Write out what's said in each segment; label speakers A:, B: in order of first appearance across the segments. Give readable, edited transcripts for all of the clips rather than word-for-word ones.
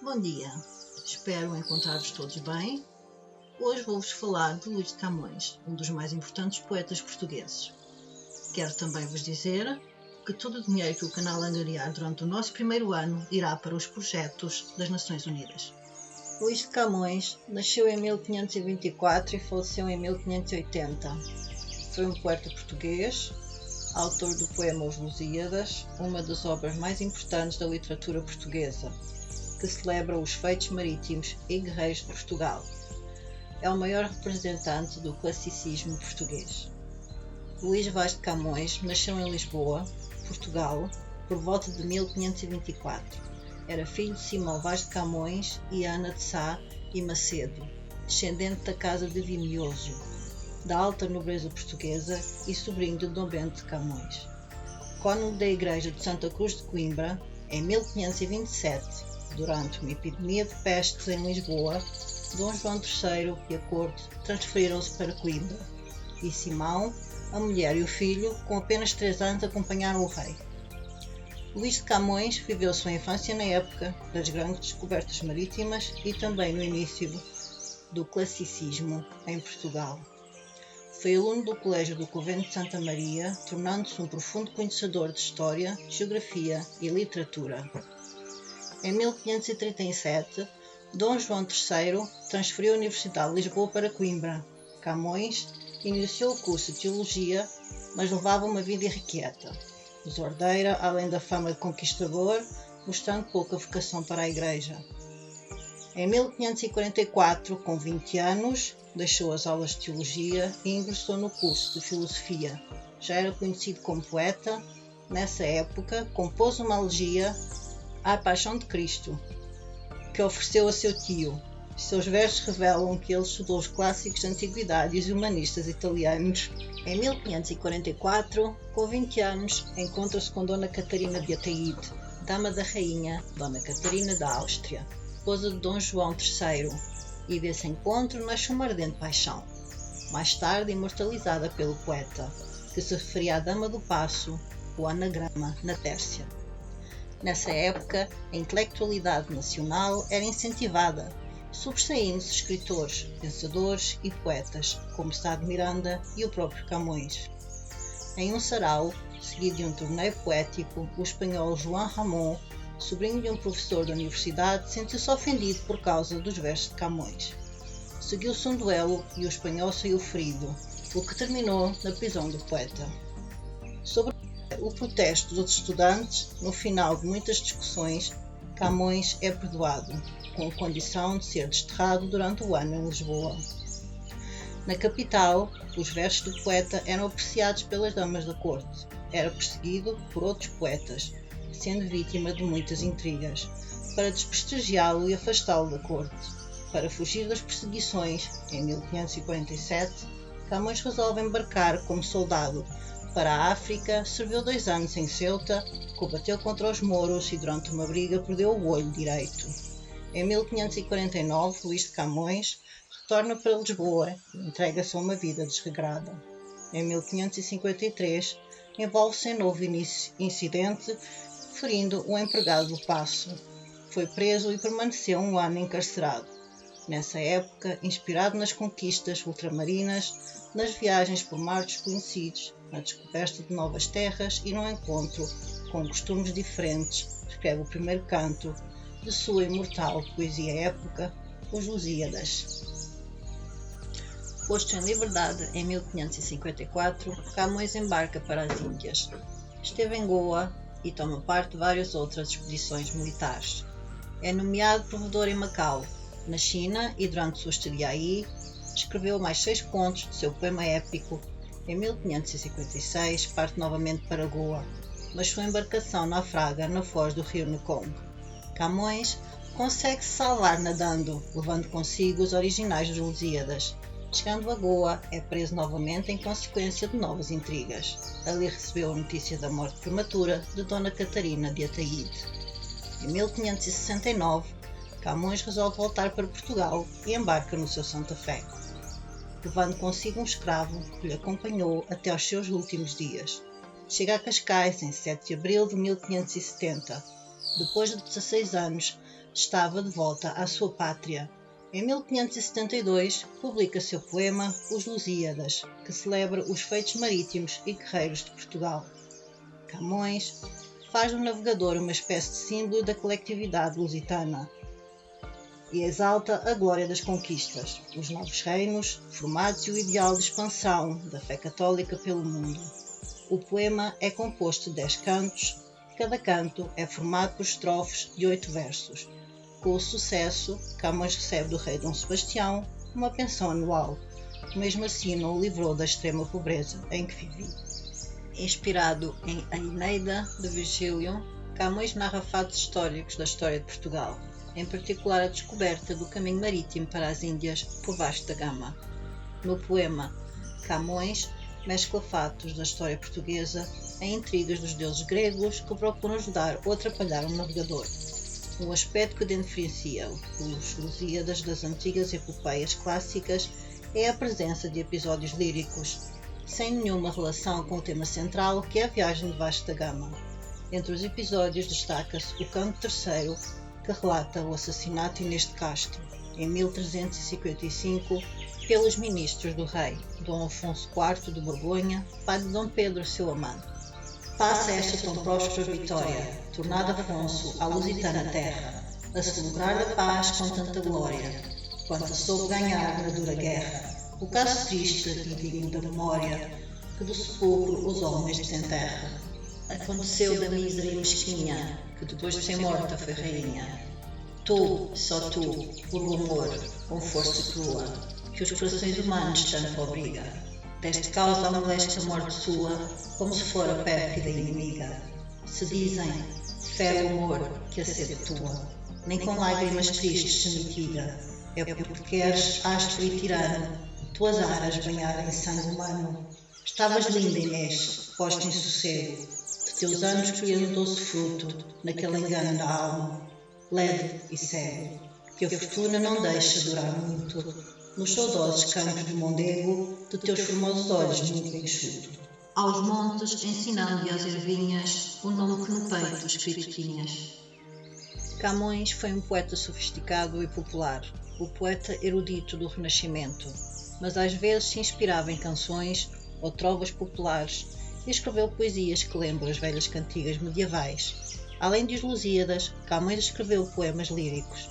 A: Bom dia, espero encontrar-vos todos bem. Hoje vou-vos falar de Luís de Camões, um dos mais importantes poetas portugueses. Quero também vos dizer que todo o dinheiro que o canal angariar durante o nosso primeiro ano irá para os projetos das Nações Unidas. Luís de Camões nasceu em 1524 e faleceu em 1580. Foi um poeta português, autor do poema Os Lusíadas, uma das obras mais importantes da literatura portuguesa, que celebra os feitos marítimos e guerreiros de Portugal. É o maior representante do classicismo português. Luís Vaz de Camões nasceu em Lisboa, Portugal, por volta de 1524. Era filho de Simão Vaz de Camões e Ana de Sá e Macedo, descendente da casa de Vimioso, da alta nobreza portuguesa e sobrinho de Dom Bento de Camões. Cônego da Igreja de Santa Cruz de Coimbra, em 1527, durante uma epidemia de pestes em Lisboa, Dom João III e a corte transferiram-se para Coimbra, e Simão, a mulher e o filho, com apenas 3 anos, acompanharam o rei. Luís de Camões viveu sua infância na época das grandes descobertas marítimas e também no início do classicismo em Portugal. Foi aluno do Colégio do Convento de Santa Maria, tornando-se um profundo conhecedor de história, geografia e literatura. Em 1537, Dom João III transferiu a Universidade de Lisboa para Coimbra. Camões iniciou o curso de Teologia, mas levava uma vida irrequieta, desordeira, além da fama de conquistador, mostrando pouca vocação para a Igreja. Em 1544, com 20 anos, deixou as aulas de Teologia e ingressou no curso de Filosofia. Já era conhecido como poeta. Nessa época, compôs uma elegia à Paixão de Cristo, que ofereceu a seu tio. Seus versos revelam que ele estudou os clássicos da antiguidade e os humanistas italianos. Em 1544, com 20 anos, encontra-se com Dona Catarina de Ataíde, dama da rainha Dona Catarina da Áustria, esposa de Dom João III, e desse encontro nasce uma ardente paixão, mais tarde imortalizada pelo poeta, que se referia à Dama do Paço, o anagrama na Tércia. Nessa época, a intelectualidade nacional era incentivada, sobressaindo-se escritores, pensadores e poetas, como Sá de Miranda e o próprio Camões. Em um sarau, seguido de um torneio poético, o espanhol João Ramon, sobrinho de um professor da universidade, sentiu-se ofendido por causa dos versos de Camões. Seguiu-se um duelo e o espanhol saiu ferido, o que terminou na prisão do poeta. Sobre o protesto dos outros estudantes, no final de muitas discussões, Camões é perdoado, com a condição de ser desterrado durante o ano em Lisboa. Na capital, os versos do poeta eram apreciados pelas damas da corte. Era perseguido por outros poetas, sendo vítima de muitas intrigas, para desprestigiá-lo e afastá-lo da corte. Para fugir das perseguições, em 1547, Camões resolve embarcar como soldado para a África, serviu 2 anos em Ceuta, combateu contra os mouros e durante uma briga perdeu o olho direito. Em 1549, Luís de Camões retorna para Lisboa e entrega-se a uma vida desregrada. Em 1553, envolve-se em novo incidente, ferindo um empregado do Paço. Foi preso e permaneceu 1 ano encarcerado. Nessa época, inspirado nas conquistas ultramarinas, nas viagens por mar desconhecidos, na descoberta de novas terras e no encontro com costumes diferentes, escreve o primeiro canto de sua imortal poesia épica, Os Lusíadas. Posto em liberdade em 1554, Camões embarca para as Índias. Esteve em Goa e toma parte de várias outras expedições militares. É nomeado provedor em Macau, na China, e durante sua estadia aí, escreveu mais 6 contos de seu poema épico. Em 1556, parte novamente para Goa, mas sua embarcação naufraga na foz do rio Mekong. Camões consegue se salvar nadando, levando consigo os originais dos Lusíadas. Chegando a Goa, é preso novamente em consequência de novas intrigas. Ali recebeu a notícia da morte prematura de Dona Catarina de Ataíde. Em 1569, Camões resolve voltar para Portugal e embarca no seu Santa Fé, levando consigo um escravo que lhe acompanhou até aos seus últimos dias. Chega a Cascais em 7 de abril de 1570. Depois de 16 anos, estava de volta à sua pátria. Em 1572, publica seu poema Os Lusíadas, que celebra os feitos marítimos e guerreiros de Portugal. Camões faz do navegador uma espécie de símbolo da coletividade lusitana e exalta a glória das conquistas, os novos reinos formados e o ideal de expansão da fé católica pelo mundo. O poema é composto de 10 cantos, cada canto é formado por estrofes de 8 versos. Com o sucesso, Camões recebe do rei Dom Sebastião uma pensão anual, que mesmo assim não o livrou da extrema pobreza em que vivia. Inspirado em A Eneida de Virgílio, Camões narra fatos históricos da história de Portugal, em particular a descoberta do caminho marítimo para as Índias por Vasco da Gama. No poema, Camões mescla fatos da história portuguesa em intrigas dos deuses gregos que procuram ajudar ou atrapalhar um navegador. Um aspecto que diferencia os Lusíadas das antigas epopeias clássicas é a presença de episódios líricos, sem nenhuma relação com o tema central, que é a viagem de Vasco da Gama. Entre os episódios destaca-se o canto terceiro, que relata o assassinato de Inês de Castro, em 1355, pelos ministros do rei, Dom Afonso IV de Borgonha, pai de Dom Pedro, seu amante. Passa esta tão próspera vitória, tornado Afonso à lusitana terra, a celebrar a paz com tanta glória, quanto soube ganhar na dura guerra, o caso triste e digno da memória, que do sepulcro os homens desenterra. Aconteceu da mísera e mesquinha, que depois de ser morta foi rainha. Tu, só tu, por rumor, com força crua, que os corações humanos tanto obriga, deste causa à molesta morte sua, como se fora pérfida inimiga. Se dizem, fé o amor, que a sede tua, nem com lágrimas tristes se mitiga, é porque queres, áspero e tirano, tuas aras banhar em sangue humano. Estavas linda, Inês, posta em sossego, de teus anos colhendo um doce fruto, naquele engano da alma, lede e cego, que a fortuna não deixa durar muito, nos saudosos campos do Mondego, de teus formosos olhos muito enxuto. Aos montes, ensinando-lhe às ervinhas, o nome que no peito escrito tinhas. Camões foi um poeta sofisticado e popular, o poeta erudito do Renascimento, mas às vezes se inspirava em canções ou trovas populares e escreveu poesias que lembram as velhas cantigas medievais. Além de Os Lusíadas, Camões escreveu poemas líricos,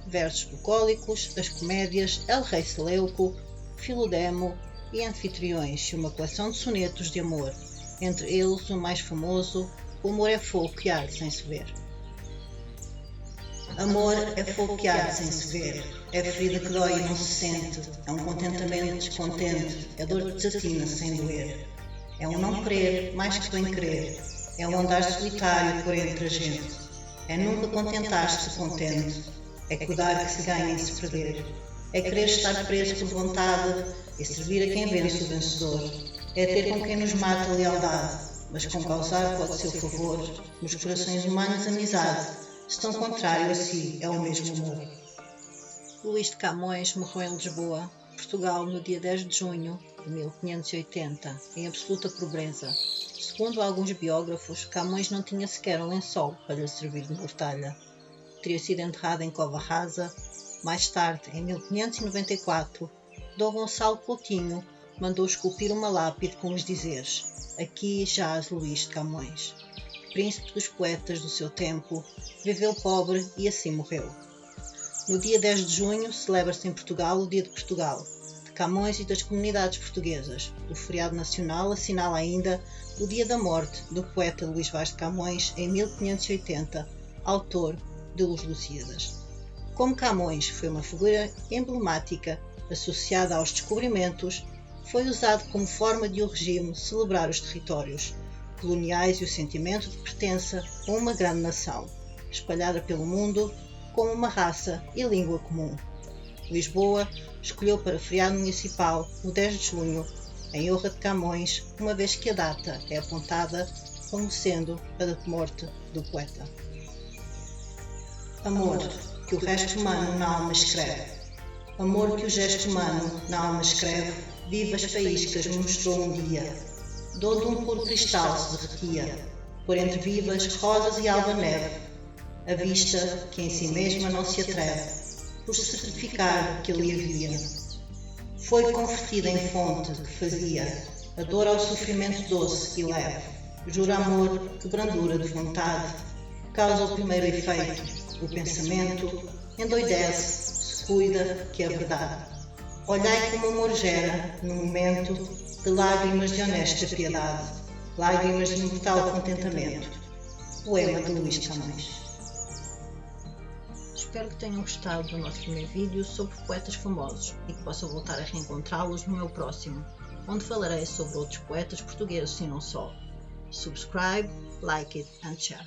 A: versos bucólicos, as comédias El Rei Seleuco, Filodemo e Anfitriões e uma coleção de sonetos de amor, entre eles o mais famoso, O amor é fogo que arde sem se ver. Amor é fogo que arde sem se ver, é ferida que dói e não se sente, é um contentamento descontente, é dor que desatina sem doer. É um não querer mais que bem querer, é um andar solitário por entre a gente, é nunca contentar-se contente, é cuidar que se ganha em se perder, é querer estar preso por vontade e servir a quem vence o vencedor, é ter com quem nos mata a lealdade, mas com causar pode ser o favor, nos corações humanos amizade, se tão contrário a si é o mesmo amor. Luís de Camões morreu em Lisboa, Portugal, no dia 10 de junho de 1580, em absoluta pobreza. Segundo alguns biógrafos, Camões não tinha sequer um lençol para lhe servir de mortalha. Teria sido enterrado em cova rasa. Mais tarde, em 1594, Dom Gonçalo Coutinho mandou esculpir uma lápide com os dizeres: Aqui jaz Luís de Camões. Príncipe dos poetas do seu tempo, viveu pobre e assim morreu. No dia 10 de junho celebra-se em Portugal o Dia de Portugal, de Camões e das comunidades portuguesas. O feriado nacional assinala ainda o dia da morte do poeta Luís Vaz de Camões em 1580, autor de Os Lusíadas. Como Camões foi uma figura emblemática associada aos descobrimentos, foi usado como forma de o regime celebrar os territórios coloniais e o sentimento de pertença a uma grande nação, espalhada pelo mundo como uma raça e língua comum. Lisboa escolheu para feriado municipal o 10 de junho, em honra de Camões, uma vez que a data é apontada como sendo a da morte do poeta. Amor, que o resto humano na alma escreve. Amor que o gesto humano na alma escreve, vivas faíscas me mostrou um dia. Dor de um puro cristal se derretia, por entre vivas rosas e alva neve.
B: a vista que em si mesma não se atreve, por certificar que ali havia. Foi convertida em fonte que fazia a dor ao sofrimento doce e leve, jura amor que brandura de vontade, causa o primeiro efeito, o pensamento, endoidece, se cuida que é verdade. Olhai como o amor gera, no momento, de lágrimas de honesta piedade, lágrimas de imortal contentamento. Poema de Luís Camões.
A: Espero que tenham gostado do nosso primeiro vídeo sobre poetas famosos e que possam voltar a reencontrá-los no meu próximo, onde falarei sobre outros poetas portugueses e não só. Subscribe, like it and share.